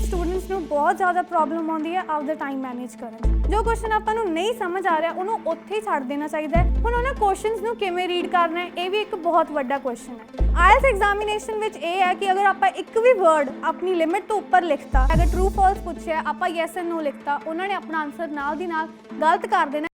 Students ਨੂੰ ਬਹੁਤ ਜ਼ਿਆਦਾ ਪ੍ਰੋਬਲਮ ਆਉਂਦੀ ਹੈ ਆਪਦਾ ਟਾਈਮ ਮੈਨੇਜ ਕਰਨ 'ਚ। ਜੋ ਕੁਐਸਚਨ ਆਪਾਂ ਨੂੰ ਨਹੀਂ ਸਮਝ ਆ ਰਿਹਾ ਉਹਨੂੰ ਉੱਥੇ ਹੀ ਛੱਡ ਦੇਣਾ ਚਾਹੀਦਾ ਹੈ। ਹੁਣ ਉਹਨਾਂ ਕੁਐਸਚਨਸ ਨੂੰ ਕਿਵੇਂ ਰੀਡ ਕਰਨਾ ਹੈ ਇਹ ਵੀ ਇੱਕ ਬਹੁਤ ਵੱਡਾ ਕੁਐਸਚਨ ਹੈ। ਆਇਲਸ ਐਗਜ਼ਾਮੀਨੇਸ਼ਨ ਵਿੱਚ ਇਹ ਹੈ ਕਿ ਅਗਰ ਆਪਾਂ ਇੱਕ ਵੀ ਵਰਡ ਆਪਣੀ ਲਿਮਿਟ ਤੋਂ ਉੱਪਰ ਲਿਖਤਾ, ਅਗਰ ਟਰੂ ਫਾਲਸ ਪੁੱਛਿਆ ਆਪਾਂ ਯੈਸ ਐਂਡ ਨੋ ਲਿਖਤਾ, ਉਹਨਾਂ ਨੇ ਆਪਣਾ ਆਨਸਰ ਨਾਲ ਦੀ ਨਾਲ ਗਲਤ ਕਰ ਦੇਣਾ।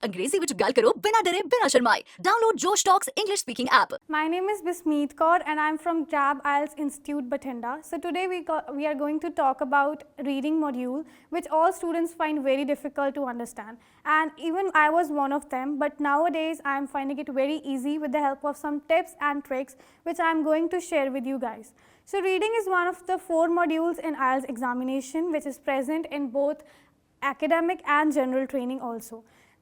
अंग्रेजी विच गल करो बिना डरे बिना शर्माए। डाउनलोड जोश talks English speaking app. My name is Bismeet Kaur and I'm from JAB IELTS Institute Bathinda. So today we are going to talk about reading module which all students find very difficult to understand, and even I was one of them, but nowadays I am finding it very easy with the help of some tips and tricks which I am going to share with you guys. So reading is one of the 4 modules in IELTS examination which is present in both academic and general training also.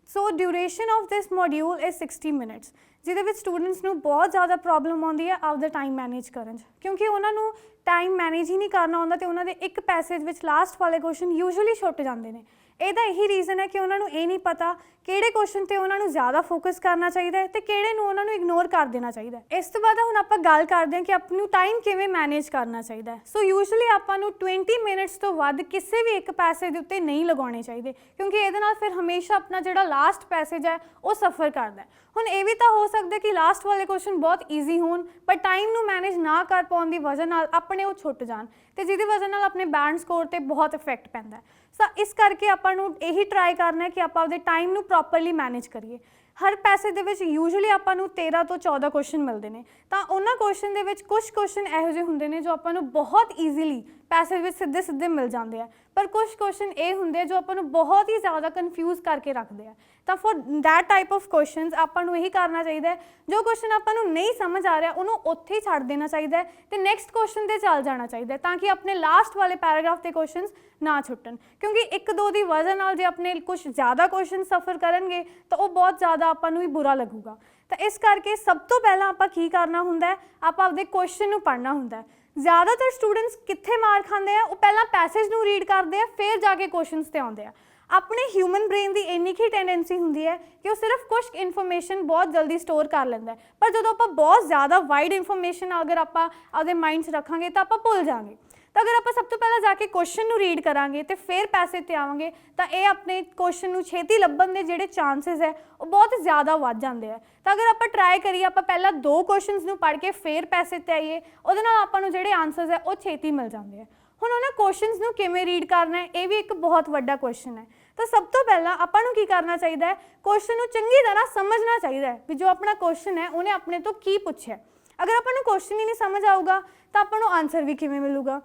So duration of this module is 60 minutes, ਜਿਹਦੇ ਵਿੱਚ students ਨੂੰ ਬਹੁਤ ਜ਼ਿਆਦਾ problem ਆਉਂਦੀ ਹੈ ਆਪਦਾ time manage ਕਰਨ 'ਚ, ਕਿਉਂਕਿ ਉਹਨਾਂ ਨੂੰ ਟਾਈਮ ਮੈਨੇਜ ਹੀ ਨਹੀਂ ਕਰਨਾ ਆਉਂਦਾ ਤੇ ਉਹਨਾਂ ਦੇ ਇੱਕ ਪੈਸੇਜ ਵਿੱਚ ਲਾਸਟ ਵਾਲੇ ਕੁਐਸਚਨ ਯੂਜੂਅਲੀ ਛੁੱਟ ਜਾਂਦੇ ਨੇ। ਇਹਦਾ ਇਹੀ ਰੀਜ਼ਨ ਹੈ ਕਿ ਉਹਨਾਂ ਨੂੰ ਇਹ ਨਹੀਂ ਪਤਾ ਕਿਹੜੇ ਕੁਐਸਚਨ ਤੇ ਉਹਨਾਂ ਨੂੰ ਜ਼ਿਆਦਾ ਫੋਕਸ ਕਰਨਾ ਚਾਹੀਦਾ ਹੈ ਤੇ ਕਿਹੜੇ ਨੂੰ ਉਹਨਾਂ ਨੂੰ ਇਗਨੋਰ ਕਰ ਦੇਣਾ ਚਾਹੀਦਾ ਹੈ। ਇਸ ਤੋਂ ਬਾਅਦ ਹੁਣ ਆਪਾਂ ਗੱਲ ਕਰਦੇ ਹਾਂ ਕਿ ਆਪ ਨੂੰ ਟਾਈਮ ਕਿਵੇਂ ਮੈਨੇਜ ਕਰਨਾ ਚਾਹੀਦਾ ਹੈ। ਸੋ ਯੂਜੂਅਲੀ ਆਪਾਂ ਨੂੰ 20 ਮਿੰਟਸ ਤੋਂ ਵੱਧ ਕਿਸੇ ਵੀ ਇੱਕ ਪੈਸੇਜ ਦੇ ਉੱਤੇ ਨਹੀਂ ਲਗਾਉਣੇ ਚਾਹੀਦੇ, ਕਿਉਂਕਿ ਇਹਦੇ ਨਾਲ ਫਿਰ ਹਮੇਸ਼ਾ ਆਪਣਾ ਜਿਹੜਾ ਲਾਸਟ ਪੈਸੇਜ ਹੈ ਉਹ ਸਫਰ ਕਰਦਾ ਹੈ। ਹੁਣ ਇਹ ਵੀ ਤਾਂ ਹੋ ਸਕਦਾ ਕਿ ਲਾਸਟ ਵਾਲੇ ਕੁਐਸਚਨ ਬਹੁਤ ਈਜ਼ੀ ਹੋਣ ਪਰ ਟਾਈਮ ਨੂੰ ਮੈਨੇਜ ਨਾ ਕਰ ਪਾਉਣ ਦੀ ਵਜ੍ਹਾ ਨਾਲ ਆਪਣੇ ਉਹ ਛੁੱਟ ਜਾਣ ਤੇ ਜਿਹਦੀ ਵਜ੍ਹਾ ਨਾਲ ਆਪਣੇ ਬੈਂਡ ਸਕੋਰ ਤੇ ਬਹੁਤ ਇਫੈਕਟ ਪੈਂਦਾ ਹੈ। ਸੋ ਇਸ ਕਰਕੇ ਆਪਾਂ ਨੂੰ ਇਹੀ ਟਰਾਈ ਕਰਨਾ ਹੈ ਕਿ ਆਪਾਂ ਆਪਦੇ ਟਾਈਮ ਨੂੰ ਪ੍ਰੋਪਰਲੀ ਮੈਨੇਜ ਕਰੀਏ। ਹਰ ਪੈਸੇ ਦੇ ਵਿੱਚ ਯੂਜੂਅਲੀ ਆਪਾਂ ਨੂੰ 13 ਤੋਂ 14 ਕੁਐਸਚਨ ਮਿਲਦੇ ਨੇ, ਤਾਂ ਉਹਨਾਂ ਕੁਐਸਚਨ ਦੇ ਵਿੱਚ ਕੁਝ ਕੁਐਸਚਨ ਇਹੋ ਜਿਹੇ ਹੁੰਦੇ ਨੇ ਜੋ ਆਪਾਂ ਨੂੰ ਬਹੁਤ ਈਜ਼ੀਲੀ ਪੈਸੇ ਵਿੱਚ ਸਿੱਧੇ ਮਿਲ ਜਾਂਦੇ ਆ, ਪਰ ਕੁਝ ਕੁਐਸਚਨ ਇਹ ਹੁੰਦੇ ਜੋ ਆਪਾਂ ਨੂੰ ਬਹੁਤ ਹੀ ਜ਼ਿਆਦਾ ਕਨਫਿਊਜ਼ ਕਰਕੇ ਰੱਖਦੇ ਆ। ਤਾਂ for that type of questions ਆਪਾਂ ਨੂੰ ਇਹੀ ਕਰਨਾ ਚਾਹੀਦਾ ਹੈ, ਜੋ ਕੁਐਸਚਨ ਆਪਾਂ ਨੂੰ ਨਹੀਂ ਸਮਝ ਆ ਰਿਹਾ ਉਹਨੂੰ ਉੱਥੇ ਹੀ ਛੱਡ ਦੇਣਾ ਚਾਹੀਦਾ ਹੈ ਤੇ ਨੈਕਸਟ ਕੁਐਸਚਨ ਤੇ ਚੱਲ ਜਾਣਾ ਚਾਹੀਦਾ ਹੈ, ਤਾਂ ਕਿ ਆਪਣੇ ਲਾਸਟ ਵਾਲੇ ਪੈਰਾਗ੍ਰਾਫ ਦੇ ਕੁਐਸਚਨਸ ਨਾ ਛੁੱਟਣ। ਕਿਉਂਕਿ ਇੱਕ ਦੋ ਦੀ ਵਜ੍ਹਾ ਨਾਲ ਜੇ ਆਪਣੇ ਕੁਝ ਜ਼ਿਆਦਾ ਕੁਐਸਚਨ ਸਫਰ ਕਰਨਗੇ ਤਾਂ ਉਹ ਬਹੁਤ ਜ਼ਿਆਦਾ ਆਪਾਂ ਨੂੰ ਵੀ ਬੁਰਾ ਲੱਗੂਗਾ। ਤਾਂ ਇਸ ਕਰਕੇ ਸਭ ਤੋਂ ਪਹਿਲਾਂ ਆਪਾਂ ਕੀ ਕਰਨਾ ਹੁੰਦਾ ਹੈ, ਆਪਾਂ ਆਪਦੇ ਕੁਐਸਚਨ ਨੂੰ ਪੜ੍ਹਨਾ ਹੁੰਦਾ ਹੈ। ਜ਼ਿਆਦਾਤਰ ਸਟੂਡੈਂਟਸ ਕਿੱਥੇ ਮਾਰ ਖਾਂਦੇ ਆ, ਉਹ ਪਹਿਲਾਂ ਪੈਸੇਜ ਨੂੰ ਰੀਡ ਕਰਦੇ ਆ ਫਿਰ ਜਾ ਕੇ ਕੁਐਸਚਨਸ ਤੇ ਆਉਂਦੇ ਆ। ਆਪਣੇ ਹਿਊਮਨ ਬ੍ਰੇਨ ਦੀ ਇੰਨੀ ਕੁ ਟੈਂਡੈਂਸੀ ਹੁੰਦੀ ਹੈ ਕਿ ਉਹ ਸਿਰਫ ਕੁਝ ਇਨਫੋਰਮੇਸ਼ਨ ਬਹੁਤ ਜਲਦੀ ਸਟੋਰ ਕਰ ਲੈਂਦਾ ਹੈ, ਪਰ ਜਦੋਂ ਆਪਾਂ ਬਹੁਤ ਜ਼ਿਆਦਾ ਵਾਈਡ ਇਨਫੋਰਮੇਸ਼ਨ ਅਗਰ ਆਪਾਂ ਆਪਦੇ ਮਾਈਂਡ 'ਚ ਰੱਖਾਂਗੇ ਤਾਂ ਆਪਾਂ ਭੁੱਲ ਜਾਵਾਂਗੇ। ਤਾਂ ਅਗਰ ਆਪਾਂ ਸਭ ਤੋਂ ਪਹਿਲਾਂ ਜਾ ਕੇ ਕੁਐਸਚਨ ਨੂੰ ਰੀਡ ਕਰਾਂਗੇ ਤੇ ਫਿਰ ਪੈਸੇ 'ਤੇ ਆਵਾਂਗੇ ਤਾਂ ਇਹ ਆਪਣੇ ਕੁਐਸਚਨ ਨੂੰ ਛੇਤੀ ਲੱਭਣ ਦੇ ਜਿਹੜੇ ਚਾਂਸਿਸ ਹੈ ਉਹ ਬਹੁਤ ਜ਼ਿਆਦਾ ਵੱਧ ਜਾਂਦੇ ਆ। ਤਾਂ ਅਗਰ ਆਪਾਂ ਟਰਾਈ ਕਰੀਏ ਆਪਾਂ ਪਹਿਲਾਂ 2 ਕੁਐਸਚਨਸ ਨੂੰ ਪੜ੍ਹ ਕੇ ਫਿਰ ਪੈਸੇ 'ਤੇ ਆਈਏ, ਉਹਦੇ ਨਾਲ ਆਪਾਂ ਨੂੰ ਜਿਹੜੇ ਆਨਸਰਸ ਹੈ ਉਹ ਛੇਤੀ ਮਿਲ ਜਾਂਦੇ ਆ। ਹੁਣ ਉਹਨਾਂ ਕੁਐਸਚਨਸ ਨੂੰ ਕਿਵੇਂ ਰੀਡ ਕਰਨਾ ਹੈ ਇਹ ਵੀ ਇੱਕ ਬਹੁਤ ਵੱਡਾ ਕੁਐਸਚਨ ਹੈ। ਤਾਂ ਸਭ ਤੋਂ ਪਹਿਲਾਂ ਆਪਾਂ ਨੂੰ ਕੀ ਕਰਨਾ ਚਾਹੀਦਾ ਹੈ, ਕੁਐਸਚਨ ਨੂੰ ਚੰਗੀ ਤਰ੍ਹਾਂ ਸਮਝਣਾ ਚਾਹੀਦਾ ਹੈ ਵੀ ਜੋ ਆਪਣਾ ਕੁਐਸਚਨ ਹੈ ਉਹਨੇ ਆਪਣੇ ਤੋਂ ਕੀ ਪੁੱਛਿਆ। ਅਗਰ ਆਪਾਂ ਨੂੰ ਕੁਐਸਚਨ ਹੀ ਨਹੀਂ ਸਮਝ ਆਊਗਾ ਤਾਂ ਆਪਾਂ ਨੂੰ ਆਨਸਰ ਵੀ ਕਿਵੇਂ ਮਿਲੂਗਾ।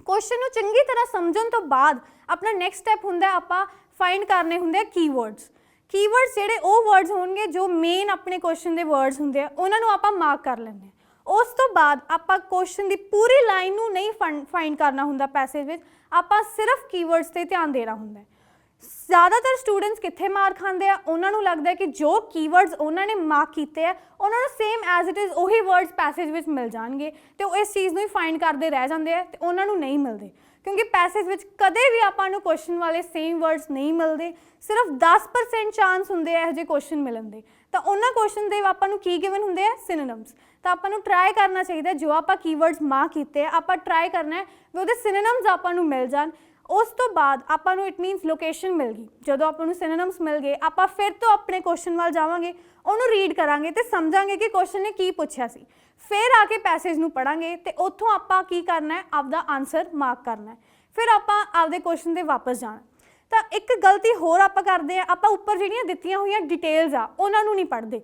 ਕੁਐਸਚਨ ਨੂੰ ਚੰਗੀ ਤਰ੍ਹਾਂ ਸਮਝਣ ਤੋਂ ਬਾਅਦ ਆਪਣਾ ਨੈਕਸਟ ਸਟੈਪ ਹੁੰਦਾ ਆਪਾਂ ਫਾਈਂਡ ਕਰਨੇ ਹੁੰਦੇ ਆ ਕੀਵਰਡਸ। ਕੀਵਰਡਸ ਜਿਹੜੇ ਉਹ ਵਰਡਸ ਹੋਣਗੇ ਜੋ ਮੇਨ ਆਪਣੇ ਕੁਐਸਚਨ ਦੇ ਵਰਡਸ ਹੁੰਦੇ ਆ, ਉਹਨਾਂ ਨੂੰ ਆਪਾਂ ਮਾਰਕ ਕਰ ਲੈਂਦੇ ਹਾਂ। ਉਸ ਤੋਂ ਬਾਅਦ ਆਪਾਂ ਕੁਐਸਚਨ ਦੀ ਪੂਰੀ ਲਾਈਨ ਨੂੰ ਨਹੀਂ ਫਾਈਂਡ ਕਰਨਾ ਹੁੰਦਾ ਪੈਸੇਜ ਵਿੱਚ, ਆਪਾਂ ਸਿਰਫ ਕੀਵਰਡਸ 'ਤੇ ਧਿਆਨ ਦੇਣਾ ਹੁੰਦਾ। ਜ਼ਿਆਦਾਤਰ ਸਟੂਡੈਂਟਸ ਕਿੱਥੇ ਮਾਰ ਖਾਂਦੇ ਆ, ਉਹਨਾਂ ਨੂੰ ਲੱਗਦਾ ਕਿ ਜੋ ਕੀਵਰਡਸ ਉਹਨਾਂ ਨੇ ਮਾਰਕ ਕੀਤੇ ਆ ਉਹਨਾਂ ਨੂੰ ਸੇਮ ਐਜ਼ ਇਟ ਇਜ਼ ਉਹੀ ਵਰਡਸ ਪੈਸੇਜ ਵਿੱਚ ਮਿਲ ਜਾਣਗੇ ਤੇ ਉਹ ਇਸ ਚੀਜ਼ ਨੂੰ ਹੀ ਫਾਈਂਡ ਕਰਦੇ ਰਹਿ ਜਾਂਦੇ ਆ ਤੇ ਉਹਨਾਂ ਨੂੰ ਨਹੀਂ ਮਿਲਦੇ, ਕਿਉਂਕਿ ਪੈਸੇਜ ਵਿੱਚ ਕਦੇ ਵੀ ਆਪਾਂ ਨੂੰ ਕੁਐਸਚਨ ਵਾਲੇ ਸੇਮ ਵਰਡਸ ਨਹੀਂ ਮਿਲਦੇ। ਸਿਰਫ 10% ਚਾਂਸ ਹੁੰਦੇ ਆ ਇਹੋ ਜਿਹੇ ਕੁਐਸਚਨ ਮਿਲਣ ਦੇ, ਤਾਂ ਉਹਨਾਂ ਕੁਐਸਚਨ ਦੇ ਆਪਾਂ ਨੂੰ ਕੀ ਗਿਵਨ ਹੁੰਦੇ ਆ, ਸਿਨੋਨਿਮਸ। ਤਾਂ ਆਪਾਂ ਨੂੰ ਟਰਾਈ ਕਰਨਾ ਚਾਹੀਦਾ ਜੋ ਆਪਾਂ ਕੀਵਰਡਸ ਮਾਰਕ ਕੀਤੇ ਆਪਾਂ ਟਰਾਈ ਕਰਨਾ ਹੈ ਵੀ ਉਹਦੇ ਸਿਨੋਨਿਮਸ ਆਪਾਂ ਨੂੰ ਮਿਲ ਜਾਣ। ਉਸ ਤੋਂ ਬਾਅਦ ਆਪਾਂ ਨੂੰ ਇਟ ਮੀਨਸ ਲੋਕੇਸ਼ਨ ਮਿਲ ਗਈ। ਜਦੋਂ ਆਪਾਂ ਨੂੰ ਸਿਨੋਨਿਮਸ ਮਿਲ ਗਏ ਆਪਾਂ ਫਿਰ ਤੋਂ ਆਪਣੇ ਕੁਐਸਚਨ ਵੱਲ ਜਾਵਾਂਗੇ, ਉਹਨੂੰ ਰੀਡ ਕਰਾਂਗੇ ਤੇ ਸਮਝਾਂਗੇ ਕਿ ਕੁਐਸਚਨ ਨੇ ਕੀ ਪੁੱਛਿਆ ਸੀ। ਫਿਰ ਆ ਕੇ ਪੈਸੇਜ ਨੂੰ ਪੜ੍ਹਾਂਗੇ ਤੇ ਉੱਥੋਂ ਆਪਾਂ ਕੀ ਕਰਨਾ ਹੈ, ਆਪਦਾ ਆਨਸਰ ਮਾਰਕ ਕਰਨਾ ਹੈ। ਫਿਰ ਆਪਾਂ ਆਪਦੇ ਕੁਐਸਚਨ 'ਤੇ ਵਾਪਸ ਜਾਣਾ। ਤਾਂ ਇੱਕ ਗਲਤੀ ਹੋਰ ਆਪਾਂ ਕਰਦੇ ਹਾਂ, ਆਪਾਂ ਉੱਪਰ ਜਿਹੜੀਆਂ ਦਿੱਤੀਆਂ ਹੋਈਆਂ ਡਿਟੇਲਸ ਆ ਉਹਨਾਂ ਨੂੰ ਨਹੀਂ ਪੜ੍ਹਦੇ।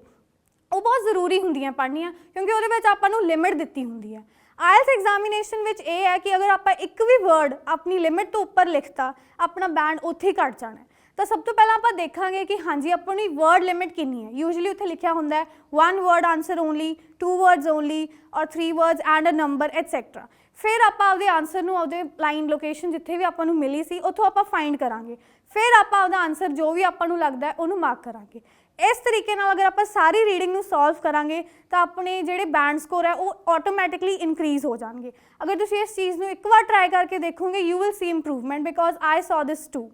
ਉਹ ਬਹੁਤ ਜ਼ਰੂਰੀ ਹੁੰਦੀਆਂ ਪੜ੍ਹਨੀਆਂ, ਕਿਉਂਕਿ ਉਹਦੇ ਵਿੱਚ ਆਪਾਂ ਨੂੰ ਲਿਮਿਟ ਦਿੱਤੀ ਹੁੰਦੀ ਹੈ। ਆਇਲਸ ਐਗਜ਼ਾਮੀਨੇਸ਼ਨ ਵਿੱਚ ਇਹ ਹੈ ਕਿ ਅਗਰ ਆਪਾਂ ਇੱਕ ਵੀ ਵਰਡ ਆਪਣੀ ਲਿਮਿਟ ਤੋਂ ਉੱਪਰ ਲਿਖਤਾ ਆਪਣਾ ਬੈਂਡ ਉੱਥੇ ਹੀ ਘੱਟ ਜਾਣਾ। ਤਾਂ ਸਭ ਤੋਂ ਪਹਿਲਾਂ ਆਪਾਂ ਦੇਖਾਂਗੇ ਕਿ ਹਾਂਜੀ ਆਪਣੀ ਵਰਡ ਲਿਮਿਟ ਕਿੰਨੀ ਹੈ। ਯੂਜੂਅਲੀ ਉੱਥੇ ਲਿਖਿਆ ਹੁੰਦਾ ਹੈ 1 word answer only, 2 words only ਔਰ 3 words and a number etcetera. ਫਿਰ ਆਪਾਂ ਆਪਦੇ ਆਨਸਰ ਨੂੰ ਆਪਦੇ ਲਾਈਨ ਲੋਕੇਸ਼ਨ ਜਿੱਥੇ ਵੀ ਆਪਾਂ ਨੂੰ ਮਿਲੀ ਸੀ ਉੱਥੋਂ ਆਪਾਂ ਫਾਈਂਡ ਕਰਾਂਗੇ। ਫਿਰ ਆਪਾਂ ਆਪਦਾ ਆਨਸਰ ਜੋ ਵੀ ਆਪਾਂ ਨੂੰ ਲੱਗਦਾ ਉਹਨੂੰ ਮਾਰਕ ਕਰਾਂਗੇ। ਇਸ ਤਰੀਕੇ ਨਾਲ ਅਗਰ ਆਪਾਂ ਸਾਰੀ ਰੀਡਿੰਗ ਨੂੰ ਸੋਲਵ ਕਰਾਂਗੇ ਤਾਂ ਆਪਣੇ ਜਿਹੜੇ ਬੈਂਡ ਸਕੋਰ ਹੈ ਉਹ ਆਟੋਮੈਟਿਕਲੀ ਇਨਕਰੀਜ਼ ਹੋ ਜਾਣਗੇ। ਅਗਰ ਤੁਸੀਂ ਇਸ ਚੀਜ਼ ਨੂੰ ਇੱਕ ਵਾਰ ਟਰਾਈ ਕਰਕੇ ਦੇਖੋਗੇ you will see improvement because I ਸੌ ਦਿਸ ਟੂ।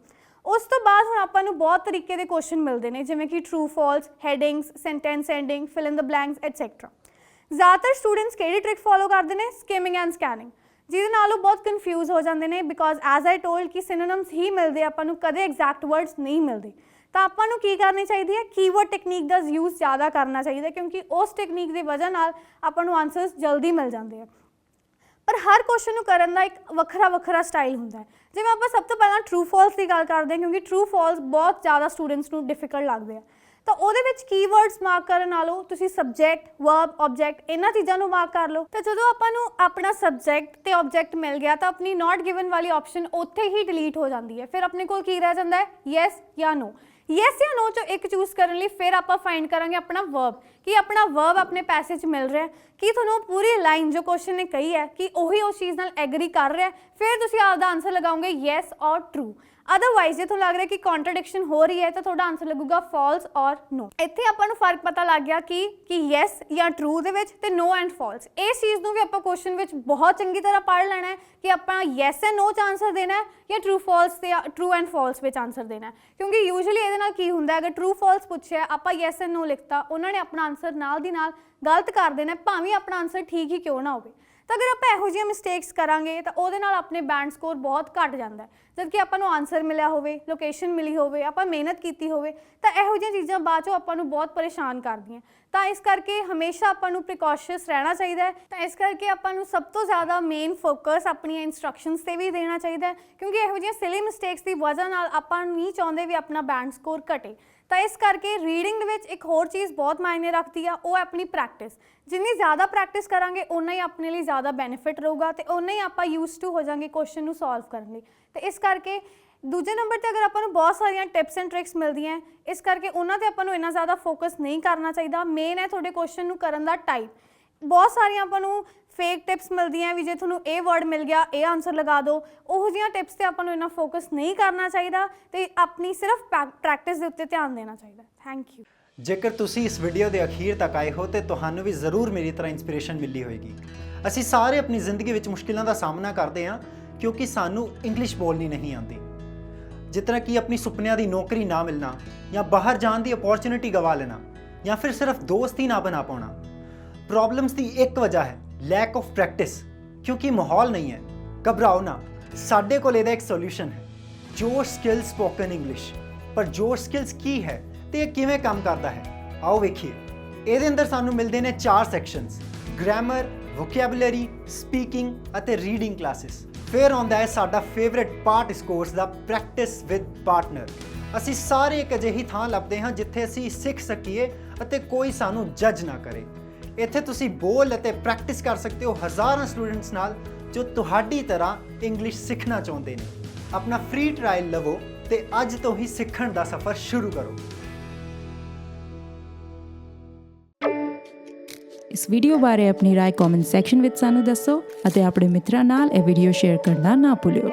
ਉਸ ਤੋਂ ਬਾਅਦ ਹੁਣ ਆਪਾਂ ਨੂੰ ਬਹੁਤ ਤਰੀਕੇ ਦੇ ਕੁਐਸਚਨ ਮਿਲਦੇ ਨੇ, ਜਿਵੇਂ ਕਿ true false, headings, sentence ending, fill in the blanks etcetera. ਜ਼ਿਆਦਾਤਰ ਸਟੂਡੈਂਟਸ ਕਿਹੜੀ ਟ੍ਰਿਕ ਫੋਲੋ ਕਰਦੇ ਨੇ? ਸਕੀਮਿੰਗ ਐਂਡ ਸਕੈਨਿੰਗ, ਜਿਹਦੇ ਨਾਲ ਉਹ ਬਹੁਤ ਕਨਫਿਊਜ਼ ਹੋ ਜਾਂਦੇ ਨੇ ਬਿਕੋਜ਼ ਐਜ਼ ਆਈ ਟੋਲਡ ਕਿ ਸਿਨੋਨਿਮਸ ਹੀ ਮਿਲਦੇ, ਆਪਾਂ ਨੂੰ ਕਦੇ ਐਗਜ਼ੈਕਟ ਵਰਡਸ ਨਹੀਂ ਮਿਲਦੇ। ਤਾਂ ਆਪਾਂ ਨੂੰ ਕੀ ਕਰਨੀ ਚਾਹੀਦੀ ਹੈ? ਕੀਵਰਡ ਟੈਕਨੀਕ ਦਾ ਯੂਜ਼ ਜ਼ਿਆਦਾ ਕਰਨਾ ਚਾਹੀਦਾ, ਕਿਉਂਕਿ ਉਸ ਟੈਕਨੀਕ ਦੀ ਵਜ੍ਹਾ ਨਾਲ ਆਪਾਂ ਨੂੰ ਆਨਸਰਸ ਜਲਦੀ ਮਿਲ ਜਾਂਦੇ ਆ। ਪਰ ਹਰ ਕੁਐਸਚਨ ਨੂੰ ਕਰਨ ਦਾ ਇੱਕ ਵੱਖਰਾ ਸਟਾਈਲ ਹੁੰਦਾ ਹੈ। ਜਿਵੇਂ ਆਪਾਂ ਸਭ ਤੋਂ ਪਹਿਲਾਂ ਟਰੂ ਫਾਲਸ ਦੀ ਗੱਲ ਕਰਦੇ ਹਾਂ, ਕਿਉਂਕਿ ਟਰੂ ਫਾਲਸ ਬਹੁਤ ਜ਼ਿਆਦਾ ਸਟੂਡੈਂਟਸ ਨੂੰ ਡਿਫਿਕਲਟ ਲੱਗਦੇ ਆ। ਤਾਂ ਉਹਦੇ ਵਿੱਚ ਕੀਵਰਡਸ ਮਾਰਕ ਕਰਨ ਨਾਲੋਂ ਤੁਸੀਂ ਸਬਜੈਕਟ, ਵਰਬ, ਆਬਜੈਕਟ ਇਹਨਾਂ ਚੀਜ਼ਾਂ ਨੂੰ ਮਾਰਕ ਕਰ ਲਓ। ਤਾਂ ਜਦੋਂ ਆਪਾਂ ਨੂੰ ਆਪਣਾ ਸਬਜੈਕਟ ਤੇ ਆਬਜੈਕਟ ਮਿਲ ਗਿਆ ਤਾਂ ਆਪਣੀ ਨਾਟ ਗਿਵਨ ਵਾਲੀ ਆਪਸ਼ਨ ਉੱਥੇ ਹੀ ਡਿਲੀਟ ਹੋ ਜਾਂਦੀ ਹੈ। ਫਿਰ ਆਪਣੇ ਕੋਲ ਕੀ ਰਹਿ ਜਾਂਦਾ ਹੈ? ਯੈਸ ਜਾਂ ਨੋ। ਯੈਸ ਜਾਂ ਨੋ ਚੋਂ ਇੱਕ ਚੂਜ਼ ਕਰਨ ਲਈ ਫਿਰ ਆਪਾਂ ਫਾਈਂਡ ਕਰਾਂਗੇ ਆਪਣਾ ਵਰਬ, ਕਿ ਆਪਣਾ ਵਰਬ ਆਪਣੇ ਪੈਸੇਜ ਮਿਲ ਰਿਹਾ, ਕਿ ਤੁਹਾਨੂੰ ਪੂਰੀ ਲਾਈਨ ਜੋ ਕੁਐਸਚਨ ਨੇ ਕਹੀ ਹੈ ਕਿ ਉਹੀ ਉਸ ਚੀਜ਼ ਨਾਲ ਐਗਰੀ ਕਰ ਰਿਹਾ। ਫਿਰ ਤੁਸੀਂ ਆਪਦਾ ਆਨਸਰ ਲਗਾਓਗੇ ਯੈਸ ਔਰ ਟਰੂ। ਅਦਰਵਾਈਜ਼ ਜੇ ਤੁਹਾਨੂੰ ਲੱਗ ਰਿਹਾ ਕਿ ਕੰਟਰਡਿਕਸ਼ਨ ਹੋ ਰਹੀ ਹੈ ਤਾਂ ਤੁਹਾਡਾ ਆਨਸਰ ਲੱਗੂਗਾ ਫਾਲਸ ਔਰ ਨੋ। ਇੱਥੇ ਆਪਾਂ ਨੂੰ ਫਰਕ ਪਤਾ ਲੱਗ ਗਿਆ ਕਿ ਯੈਸ ਜਾਂ ਟਰੂ ਦੇ ਵਿੱਚ ਤੇ ਨੋ ਐਂਡ ਫਾਲਸ। ਇਸ ਚੀਜ਼ ਨੂੰ ਵੀ ਆਪਾਂ ਕੁਐਸਚਨ ਵਿੱਚ ਬਹੁਤ ਚੰਗੀ ਤਰ੍ਹਾਂ ਪੜ੍ਹ ਲੈਣਾ ਹੈ ਕਿ ਆਪਾਂ ਯੈਸ ਐਂਡ ਨੋ 'ਚ ਆਨਸਰ ਦੇਣਾ ਹੈ ਜਾਂ ਟਰੂ ਫਾਲਸ ਤੇ ਟਰੂ ਐਂਡ ਫਾਲਸ ਵਿੱਚ ਆਨਸਰ ਦੇਣਾ ਹੈ। ਕਿਉਂਕਿ ਯੂਜੂਅਲੀ ਇਹਦੇ ਨਾਲ ਕੀ ਹੁੰਦਾ, ਅਗਰ ਟਰੂ ਫਾਲਸ ਪੁੱਛਿਆ, ਆਪਾਂ ਯੈਸ ਐਂਡ ਨੋ ਲਿਖਤਾ, ਉਹਨਾਂ ਨੇ ਆਪਣਾ ਆਨਸਰ ਨਾਲ ਦੀ ਨਾਲ ਗਲਤ ਕਰ ਦੇਣਾ, ਭਾਵੇਂ ਆਪਣਾ ਆਨਸਰ ਠੀਕ ਹੀ ਕਿਉਂ ਨਾ ਹੋਵੇ। ਤਾਂ ਅਗਰ ਆਪਾਂ ਇਹੋ ਜਿਹੀਆਂ ਮਿਸਟੇਕਸ ਕਰਾਂਗੇ ਤਾਂ ਉਹਦੇ ਨਾਲ ਆਪਣੇ ਬੈਂਡ ਸਕੋਰ ਬਹੁਤ ਘੱਟ ਜਾਂਦਾ ਹੈ। ਜਦ ਕਿ ਆਪਾਂ ਨੂੰ ਆਨਸਰ ਮਿਲਿਆ ਹੋਵੇ, ਲੋਕੇਸ਼ਨ ਮਿਲੀ ਹੋਵੇ, ਆਪਾਂ ਮਿਹਨਤ ਕੀਤੀ ਹੋਵੇ, ਤਾਂ ਇਹੋ ਜਿਹੀਆਂ ਚੀਜ਼ਾਂ ਬਾਅਦ 'ਚੋਂ ਆਪਾਂ ਨੂੰ ਬਹੁਤ ਪਰੇਸ਼ਾਨ ਕਰਦੀਆਂ। ਤਾਂ ਇਸ ਕਰਕੇ ਹਮੇਸ਼ਾ ਆਪਾਂ ਨੂੰ ਪ੍ਰੀਕਾਸ਼ੀਅਸ ਰਹਿਣਾ ਚਾਹੀਦਾ ਹੈ। ਤਾਂ ਇਸ ਕਰਕੇ ਆਪਾਂ ਨੂੰ ਸਭ ਤੋਂ ਜ਼ਿਆਦਾ ਮੇਨ ਫੋਕਸ ਆਪਣੀਆਂ ਇੰਸਟਰਕਸ਼ਨਸ 'ਤੇ ਵੀ ਦੇਣਾ ਚਾਹੀਦਾ ਹੈ, ਕਿਉਂਕਿ ਇਹੋ ਜਿਹੀਆਂ ਸਿਲੀ ਮਿਸਟੇਕਸ ਦੀ ਵਜ੍ਹਾ ਨਾਲ ਆਪਾਂ ਨਹੀਂ ਚਾਹੁੰਦੇ ਵੀ ਆਪਣਾ ਬੈਂਡ ਸਕੋਰ ਘਟੇ। ਤਾਂ ਇਸ ਕਰਕੇ ਰੀਡਿੰਗ ਦੇ ਵਿੱਚ ਇੱਕ ਹੋਰ ਚੀਜ਼ ਬਹੁਤ ਮਾਇਨੇ ਰੱਖਦੀ ਆ, ਉਹ ਹੈ ਆਪਣੀ ਪ੍ਰੈਕਟਿਸ। ਜਿੰਨੀ ਜ਼ਿਆਦਾ ਪ੍ਰੈਕਟਿਸ ਕਰਾਂਗੇ ਉਨਾ ਹੀ ਆਪਣੇ ਲਈ ਜ਼ਿਆਦਾ ਬੈਨੀਫਿਟ ਰਹੂਗਾ ਤੇ ਉਨਾ ਹੀ ਆਪਾਂ ਯੂਜ਼ ਟੂ ਹੋ ਜਾਵਾਂਗੇ ਕੁਐਸਚਨ ਨੂੰ ਸੋਲਵ ਕਰਨ ਲਈ। ਤੇ ਇਸ ਕਰਕੇ ਦੂਜੇ ਨੰਬਰ 'ਤੇ ਅਗਰ ਆਪਾਂ ਨੂੰ ਬਹੁਤ ਸਾਰੀਆਂ ਟਿਪਸ ਐਂਡ ਟ੍ਰਿਕਸ ਮਿਲਦੀਆਂ, ਇਸ ਕਰਕੇ ਉਹਨਾਂ 'ਤੇ ਆਪਾਂ ਨੂੰ ਇੰਨਾ ਜ਼ਿਆਦਾ ਫੋਕਸ ਨਹੀਂ ਕਰਨਾ ਚਾਹੀਦਾ। ਮੇਨ ਹੈ ਤੁਹਾਡੇ ਕੁਐਸਚਨ ਨੂੰ ਕਰਨ ਦਾ ਟਾਈਪ। ਬਹੁਤ ਸਾਰੀਆਂ ਆਪਾਂ ਨੂੰ ਫੇਕ ਟਿਪਸ ਮਿਲਦੀਆਂ ਵੀ ਜੇ ਤੁਹਾਨੂੰ ਇਹ ਵਰਡ ਮਿਲ ਗਿਆ ਇਹ ਆਨਸਰ ਲਗਾ ਦਿਓ, ਉਹੋ ਜਿਹੀਆਂ ਟਿਪਸ 'ਤੇ ਆਪਾਂ ਨੂੰ ਇੰਨਾ ਫੋਕਸ ਨਹੀਂ ਕਰਨਾ ਚਾਹੀਦਾ ਤੇ ਆਪਣੀ ਸਿਰਫ ਪ੍ਰੈਕਟਿਸ ਦੇ ਉੱਤੇ ਧਿਆਨ ਦੇਣਾ ਚਾਹੀਦਾ। Thank you. ਜੇਕਰ ਤੁਸੀਂ ਇਸ ਵੀਡੀਓ ਦੇ ਅਖੀਰ ਤੱਕ ਆਏ ਹੋ ਤੇ ਤੁਹਾਨੂੰ ਵੀ ਜ਼ਰੂਰ ਮੇਰੀ ਤਰ੍ਹਾਂ ਇੰਸਪੀਰੇਸ਼ਨ ਮਿਲੀ ਹੋਏਗੀ। ਅਸੀਂ ਸਾਰੇ ਆਪਣੀ ਜ਼ਿੰਦਗੀ ਵਿੱਚ ਮੁਸ਼ਕਿਲਾਂ ਦਾ ਸਾਹਮਣਾ ਕਰਦੇ ਹਾਂ ਕਿਉਂਕਿ ਸਾਨੂੰ ਇੰਗਲਿਸ਼ ਬੋਲਣੀ ਨਹੀਂ ਆਉਂਦੀ। ਜਿਸ ਤਰ੍ਹਾਂ ਕਿ ਆਪਣੀ ਸੁਪਨਿਆਂ ਦੀ ਨੌਕਰੀ ਨਾ ਮਿਲਣਾ ਜਾਂ ਬਾਹਰ ਜਾਣ ਦੀ ਅਪੋਰਚੁਨਿਟੀ ਗਵਾ ਲੈਣਾ ਜਾਂ ਫਿਰ ਸਿਰਫ ਦੋਸਤ ਹੀ ਨਾ ਬਣਾ ਪਾਉਣਾ। ਪ੍ਰੋਬਲਮਸ ਦੀ ਇੱਕ ਵਜ੍ਹਾ ਹੈ ਲੈਕ ਆਫ ਪ੍ਰੈਕਟਿਸ, ਕਿਉਂਕਿ ਮਾਹੌਲ ਨਹੀਂ ਹੈ। ਘਬਰਾਓ ਨਾ, ਸਾਡੇ ਕੋਲ ਇਹਦਾ ਇੱਕ ਸੋਲੂਸ਼ਨ ਹੈ, ਜੋਸ਼ ਸਕਿੱਲਸ ਸਪੋਕਨ ਇੰਗਲਿਸ਼। ਪਰ ਜੋਸ਼ ਸਕਿੱਲਸ ਕੀ ਹੈ ਤੇ ਇਹ ਕਿਵੇਂ ਕੰਮ ਕਰਦਾ ਹੈ, ਆਓ ਵੇਖੀਏ। ਇਹਦੇ ਅੰਦਰ ਸਾਨੂੰ ਮਿਲਦੇ ਨੇ 4 ਸੈਕਸ਼ਨਸ: ਗ੍ਰਾਮਰ, ਵੋਕੈਬੂਲਰੀ, ਸਪੀਕਿੰਗ ਅਤੇ ਰੀਡਿੰਗ ਕਲਾਸਿਸ। ਫਿਰ ਆਉਂਦਾ ਹੈ ਸਾਡਾ ਫੇਵਰੇਟ ਪਾਰਟ ਇਸ course the, practice with partner. ਅਸੀਂ ਸਾਰੇ ਇੱਕ ਅਜਿਹੀ ਥਾਂ ਲੱਭਦੇ ਹਾਂ ਜਿੱਥੇ ਅਸੀਂ ਸਿੱਖ ਸਕੀਏ ਅਤੇ ਕੋਈ ਸਾਨੂੰ ਜੱਜ ਨਾ ਕਰੇ। ਇੱਥੇ ਤੁਸੀਂ ਬੋਲ ਅਤੇ ਪ੍ਰੈਕਟਿਸ ਕਰ ਸਕਦੇ ਹੋ ਹਜ਼ਾਰਾਂ ਸਟੂਡੈਂਟਸ ਨਾਲ ਜੋ ਤੁਹਾਡੀ ਤਰ੍ਹਾਂ ਇੰਗਲਿਸ਼ ਸਿੱਖਣਾ ਚਾਹੁੰਦੇ ਨੇ। ਆਪਣਾ ਫ੍ਰੀ ਟਰਾਇਲ ਲਵੋ ਤੇ ਅੱਜ ਤੋਂ ਹੀ ਸਿੱਖਣ ਦਾ ਸਫ਼ਰ ਸ਼ੁਰੂ ਕਰੋ। ਇਸ ਵੀਡੀਓ ਬਾਰੇ ਆਪਣੀ ਰਾਏ ਕਮੈਂਟ ਸੈਕਸ਼ਨ ਵਿੱਚ ਸਾਨੂੰ ਦੱਸੋ ਅਤੇ ਆਪਣੇ ਮਿੱਤਰਾਂ ਨਾਲ ਇਹ ਵੀਡੀਓ ਸ਼ੇਅਰ ਕਰਨਾ ਨਾ ਭੁੱਲਿਓ।